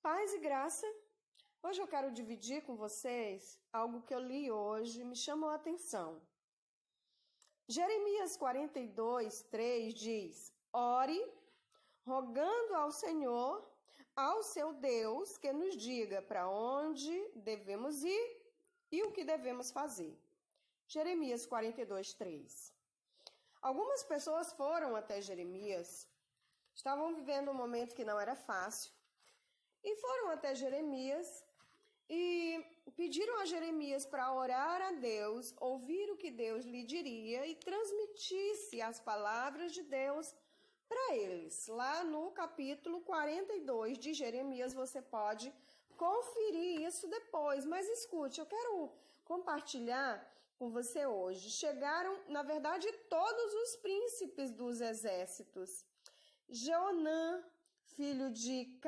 Paz e graça. Hoje eu quero dividir com vocês algo que eu li hoje e me chamou a atenção. Jeremias 42:3 diz: Ore, rogando ao Senhor, ao seu Deus, que nos diga para onde devemos ir e o que devemos fazer. Jeremias 42:3. Algumas pessoas foram até Jeremias, estavam vivendo um momento que não era fácil, e foram até Jeremias e pediram a Jeremias para orar a Deus, ouvir o que Deus lhe diria e transmitisse as palavras de Deus para eles. Lá no capítulo 42 de Jeremias você pode conferir isso depois. Mas escute, eu quero compartilhar com você hoje. Chegaram, na verdade, todos os príncipes dos exércitos. Jeonã, filho de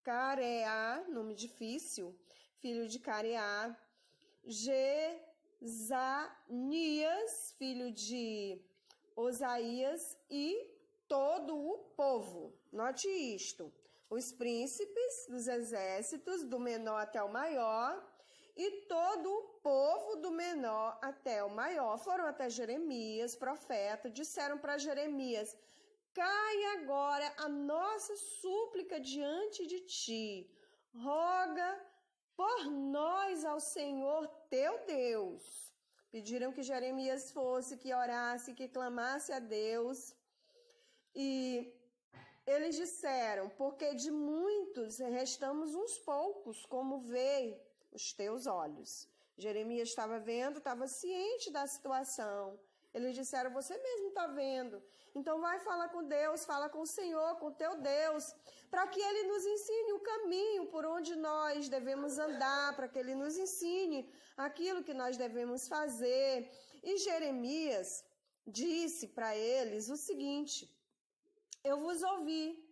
Careá, nome difícil, filho de Careá, Jezanias, filho de Osaías e todo o povo. Note isto, os príncipes dos exércitos, do menor até o maior, e todo o povo do menor até o maior, foram até Jeremias, profeta, disseram para Jeremias: cai agora a nossa súplica diante de ti. Roga por nós ao Senhor teu Deus. Pediram que Jeremias fosse, que orasse, que clamasse a Deus. E eles disseram: porque de muitos restamos uns poucos, como vê os teus olhos. Jeremias estava vendo, estava ciente da situação. Eles disseram: você mesmo está vendo, então vai falar com Deus, fala com o Senhor, com o teu Deus, para que Ele nos ensine o caminho por onde nós devemos andar, para que Ele nos ensine aquilo que nós devemos fazer. E Jeremias disse para eles o seguinte: eu vos ouvi.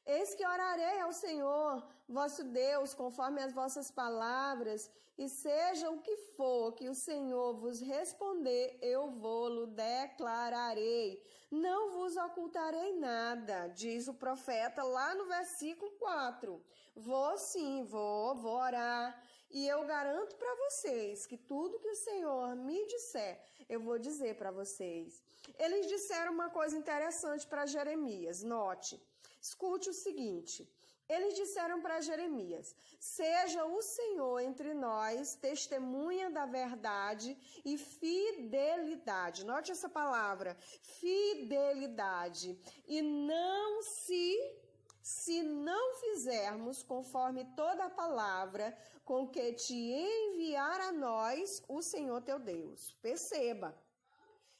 Eis que orarei ao Senhor, vosso Deus, conforme as vossas palavras, e seja o que for que o Senhor vos responder, eu vou-lo declararei. Não vos ocultarei nada, diz o profeta lá no versículo 4. Vou sim, vou orar, e eu garanto para vocês que tudo que o Senhor me disser, eu vou dizer para vocês. Eles disseram uma coisa interessante para Jeremias, note. Escute o seguinte, eles disseram para Jeremias: seja o Senhor entre nós testemunha da verdade e fidelidade. Note essa palavra, fidelidade. E não se não fizermos conforme toda a palavra com que te enviar a nós o Senhor teu Deus. Perceba.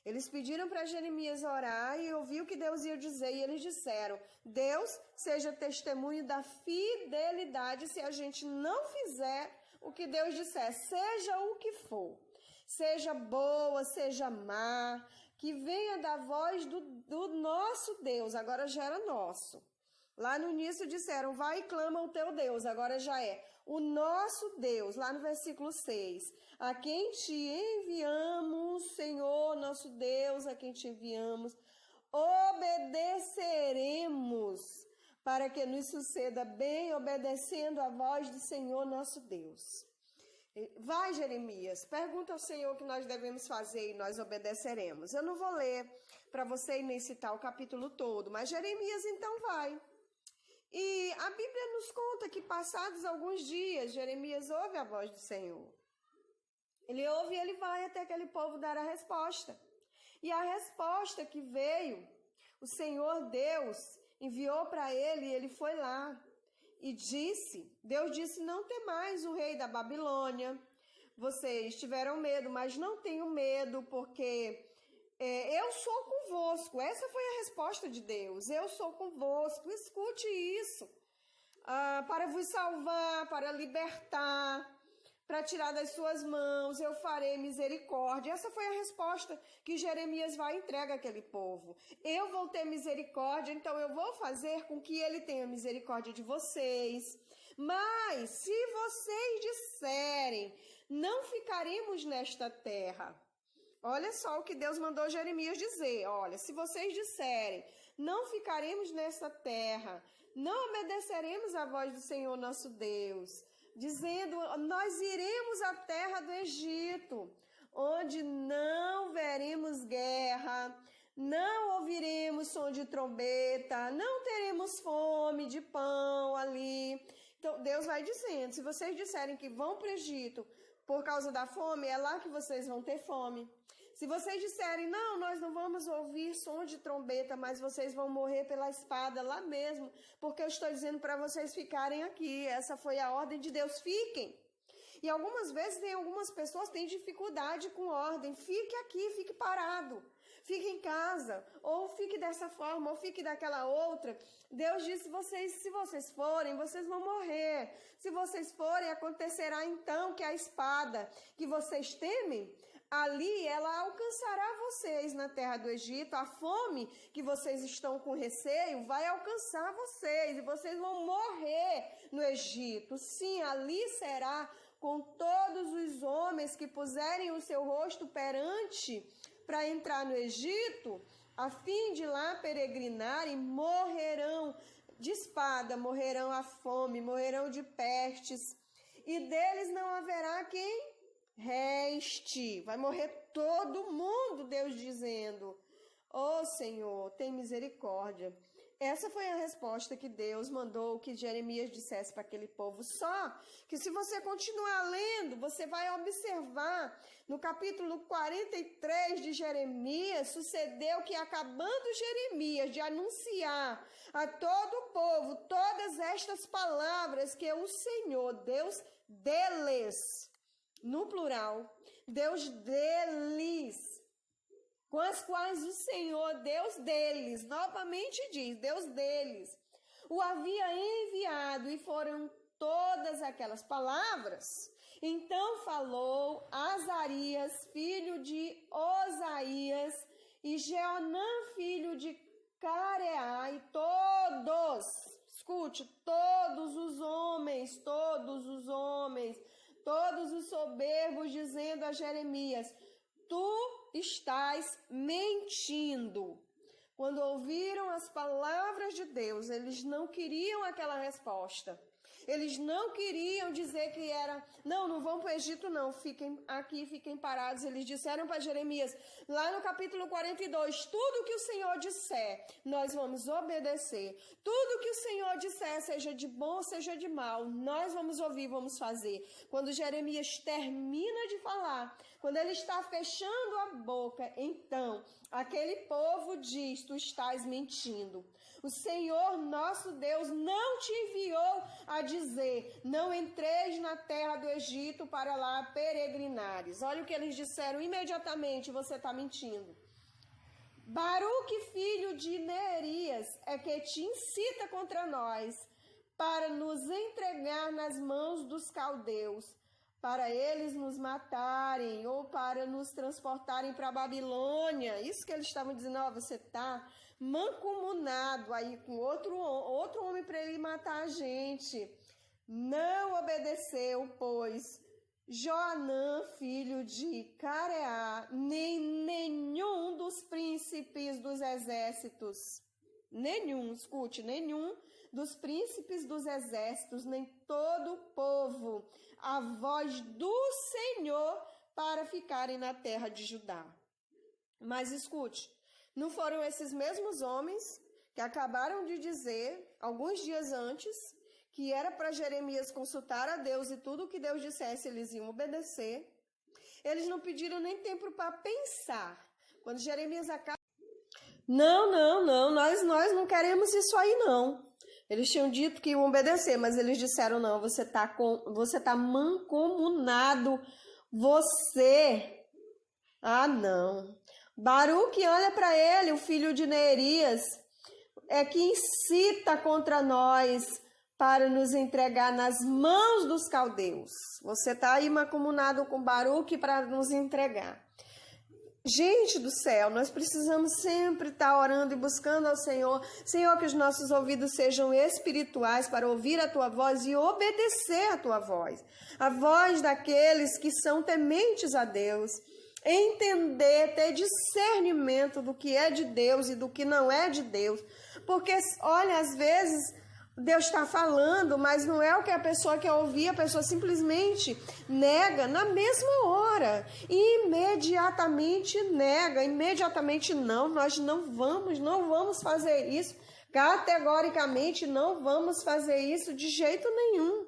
Eles pediram para Jeremias orar e ouvir o que Deus ia dizer. E eles disseram: Deus seja testemunho da fidelidade se a gente não fizer o que Deus disser, seja o que for. Seja boa, seja má, que venha da voz do nosso Deus, agora já era nosso. Lá no início disseram: vai e clama o teu Deus, agora já é o nosso Deus. Lá no versículo 6, a quem te enviamos, Senhor, nosso Deus, a quem te enviamos, obedeceremos, para que nos suceda bem, obedecendo a voz do Senhor, nosso Deus. Vai, Jeremias, pergunta ao Senhor o que nós devemos fazer e nós obedeceremos. Eu não vou ler para você e nem citar o capítulo todo, mas Jeremias então vai. E a Bíblia nos conta que passados alguns dias, Jeremias ouve a voz do Senhor. Ele ouve e ele vai até aquele povo dar a resposta. E a resposta que veio, o Senhor Deus enviou para ele e ele foi lá. E Deus disse: não temais o rei da Babilônia. Vocês tiveram medo, mas não tenham medo, porque eu sou convosco. Essa foi a resposta de Deus. Eu sou convosco. Escute isso. Para vos salvar, para libertar, para tirar das suas mãos, eu farei misericórdia. Essa foi a resposta que Jeremias vai e entrega àquele povo. Eu vou ter misericórdia, então eu vou fazer com que ele tenha misericórdia de vocês. Mas se vocês disserem: não ficaremos nesta terra, Olha só o que Deus mandou Jeremias dizer. Olha, se vocês disserem, não ficaremos nessa terra, não obedeceremos à voz do Senhor nosso Deus, dizendo, nós iremos à terra do Egito, onde não veremos guerra, não ouviremos som de trombeta, não teremos fome de pão ali. Então, Deus vai dizendo, se vocês disserem que vão para o Egito por causa da fome, é lá que vocês vão ter fome. Se vocês disserem, não, nós não vamos ouvir som de trombeta, mas vocês vão morrer pela espada lá mesmo, porque eu estou dizendo para vocês ficarem aqui. Essa foi a ordem de Deus, fiquem. E algumas vezes algumas pessoas têm dificuldade com ordem. Fique aqui, fique parado. Fique em casa, ou fique dessa forma, ou fique daquela outra. Deus disse, se vocês forem, vocês vão morrer. Se vocês forem, acontecerá então que a espada que vocês temem, ali ela alcançará vocês na terra do Egito. A fome que vocês estão com receio vai alcançar vocês e vocês vão morrer no Egito. Sim, ali será com todos os homens que puserem o seu rosto perante para entrar no Egito, a fim de lá peregrinarem, morrerão de espada, morrerão à fome, morrerão de pestes, e deles não haverá quem reste. Vai morrer todo mundo, Deus dizendo, ó Senhor, tem misericórdia. Essa foi a resposta que Deus mandou que Jeremias dissesse para aquele povo. Só que se você continuar lendo, você vai observar no capítulo 43 de Jeremias, sucedeu que acabando Jeremias de anunciar a todo o povo todas estas palavras que o Senhor, Deus deles, no plural, Deus deles, com as quais o Senhor, Deus deles, novamente diz, Deus deles, o havia enviado, e foram todas aquelas palavras. Então falou Azarias, filho de Osaías, e Jeonã, filho de Careá, e todos, escute, todos os homens, todos os soberbos, dizendo a Jeremias, tu estás mentindo. Quando ouviram as palavras de Deus, eles não queriam aquela resposta. Eles não queriam dizer que era, não vão para o Egito não, fiquem aqui, fiquem parados. Eles disseram para Jeremias, lá no capítulo 42, tudo que o Senhor disser, nós vamos obedecer. Tudo que o Senhor disser, seja de bom ou seja de mal, nós vamos ouvir, vamos fazer. Quando Jeremias termina de falar, quando ele está fechando a boca, então, aquele povo diz, tu estás mentindo. O Senhor nosso Deus não te enviou a dizer, não entreis na terra do Egito para lá peregrinares. Olha o que eles disseram imediatamente, você está mentindo. Baruque, filho de Neerias, é que te incita contra nós, para nos entregar nas mãos dos caldeus, para eles nos matarem ou para nos transportarem para a Babilônia. Isso que eles estavam dizendo, você está mancomunado aí com outro homem para ele matar a gente. Não obedeceu, pois, Joanã, filho de Careá, nem nenhum dos príncipes dos exércitos, nenhum dos príncipes dos exércitos, nem todo o povo, a voz do Senhor para ficarem na terra de Judá. Mas escute, não foram esses mesmos homens que acabaram de dizer, alguns dias antes, que era para Jeremias consultar a Deus e tudo o que Deus dissesse eles iam obedecer. Eles não pediram nem tempo para pensar. Quando Jeremias acaba... Não, nós não queremos isso aí não. Eles tinham dito que iam obedecer, mas eles disseram, não, você tá mancomunado, você... Ah, não. Baruque olha para ele, o filho de Neerias, é que incita contra nós para nos entregar nas mãos dos caldeus. Você está aí mancomunado com Baruque para nos entregar. Gente do céu, nós precisamos sempre estar orando e buscando ao Senhor. Senhor, que os nossos ouvidos sejam espirituais para ouvir a Tua voz e obedecer a Tua voz. A voz daqueles que são tementes a Deus. Entender, ter discernimento do que é de Deus e do que não é de Deus. Porque, olha, às vezes Deus está falando, mas não é o que a pessoa quer ouvir, a pessoa simplesmente nega na mesma hora. Imediatamente nega, imediatamente não, nós não vamos fazer isso. Categoricamente não vamos fazer isso de jeito nenhum.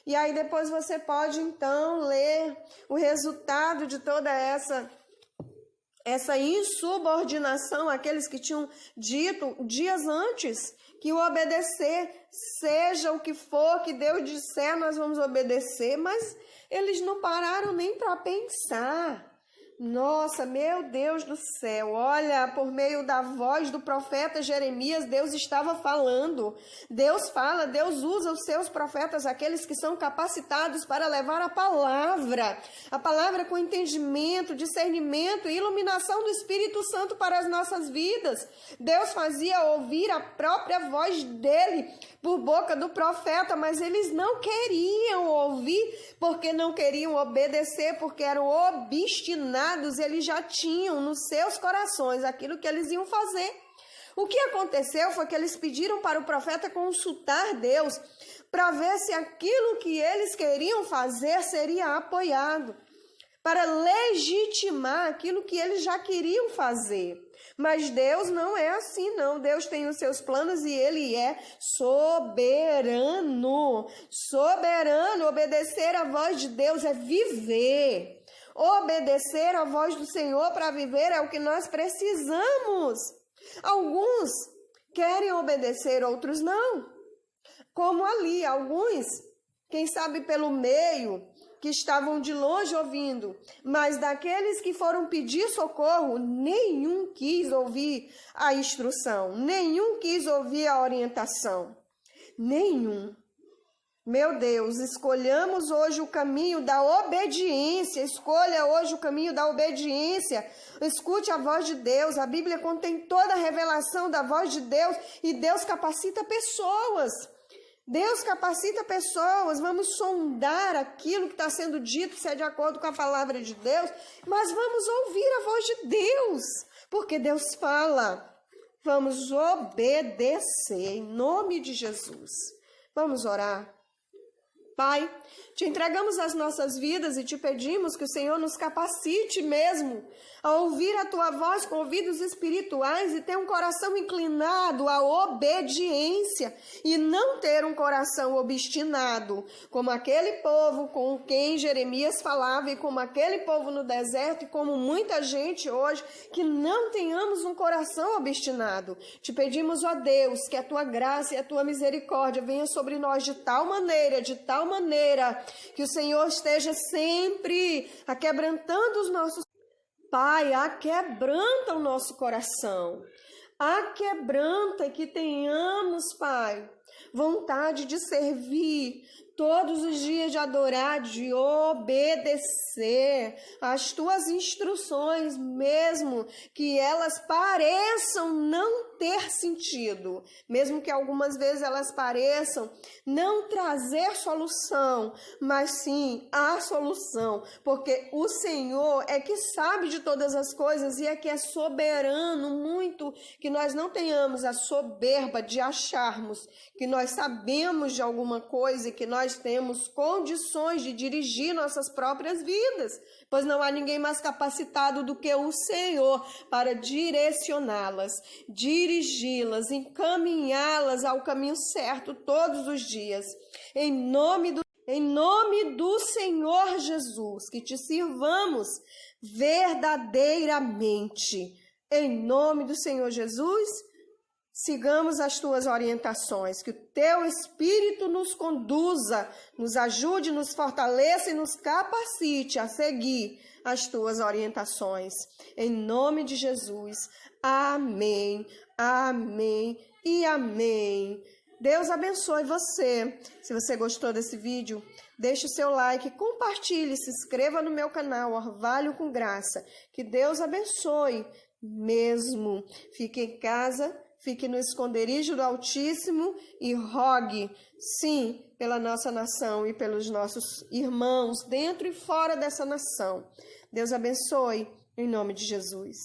E aí depois você pode então ler o resultado de toda essa insubordinação àqueles que tinham dito dias antes que o obedecer, seja o que for que Deus disser, nós vamos obedecer, mas eles não pararam nem para pensar. Nossa, meu Deus do céu, olha, por meio da voz do profeta Jeremias, Deus estava falando. Deus fala, Deus usa os seus profetas, aqueles que são capacitados para levar a palavra com entendimento, discernimento e iluminação do Espírito Santo para as nossas vidas. Deus fazia ouvir a própria voz dele por boca do profeta, mas eles não queriam ouvir, porque não queriam obedecer, porque eram obstinados, eles já tinham nos seus corações aquilo que eles iam fazer. O que aconteceu foi que eles pediram para o profeta consultar Deus, para ver se aquilo que eles queriam fazer seria apoiado, para legitimar aquilo que eles já queriam fazer. Mas Deus não é assim, não. Deus tem os seus planos e Ele é soberano. Soberano. Obedecer à voz de Deus é viver. Obedecer à voz do Senhor para viver é o que nós precisamos. Alguns querem obedecer, outros não. Como ali, alguns, quem sabe pelo meio, que estavam de longe ouvindo, mas daqueles que foram pedir socorro, nenhum quis ouvir a instrução, nenhum quis ouvir a orientação, nenhum. Meu Deus, escolhamos hoje o caminho da obediência, escolha hoje o caminho da obediência, escute a voz de Deus, a Bíblia contém toda a revelação da voz de Deus e Deus capacita pessoas. Deus capacita pessoas, vamos sondar aquilo que está sendo dito, se é de acordo com a palavra de Deus, mas vamos ouvir a voz de Deus, porque Deus fala, vamos obedecer em nome de Jesus. Vamos orar. Pai, te entregamos as nossas vidas e te pedimos que o Senhor nos capacite mesmo a ouvir a tua voz com ouvidos espirituais e ter um coração inclinado à obediência e não ter um coração obstinado, como aquele povo com quem Jeremias falava e como aquele povo no deserto e como muita gente hoje, que não tenhamos um coração obstinado. Te pedimos, ó Deus, que a tua graça e a tua misericórdia venha sobre nós de tal maneira, que o Senhor esteja sempre aquebrantando os nossos. Pai, aquebranta o nosso coração, aquebranta, que tenhamos, Pai, vontade de servir, todos os dias de adorar, de obedecer às tuas instruções, mesmo que elas pareçam não ter sentido, mesmo que algumas vezes elas pareçam não trazer solução, mas sim a solução, porque o Senhor é que sabe de todas as coisas e é que é soberano, muito que nós não tenhamos a soberba de acharmos que nós sabemos de alguma coisa e que nós temos condições de dirigir nossas próprias vidas, pois não há ninguém mais capacitado do que o Senhor para direcioná-las, dirigi-las, encaminhá-las ao caminho certo todos os dias. Em nome do Senhor Jesus, que te sirvamos verdadeiramente. Em nome do Senhor Jesus, sigamos as tuas orientações, que o teu Espírito nos conduza, nos ajude, nos fortaleça e nos capacite a seguir as tuas orientações. Em nome de Jesus. Amém, amém e amém. Deus abençoe você. Se você gostou desse vídeo, deixe o seu like, compartilhe, se inscreva no meu canal Orvalho com Graça. Que Deus abençoe mesmo. Fique em casa, fique no esconderijo do Altíssimo e rogue, sim, pela nossa nação e pelos nossos irmãos dentro e fora dessa nação. Deus abençoe, em nome de Jesus.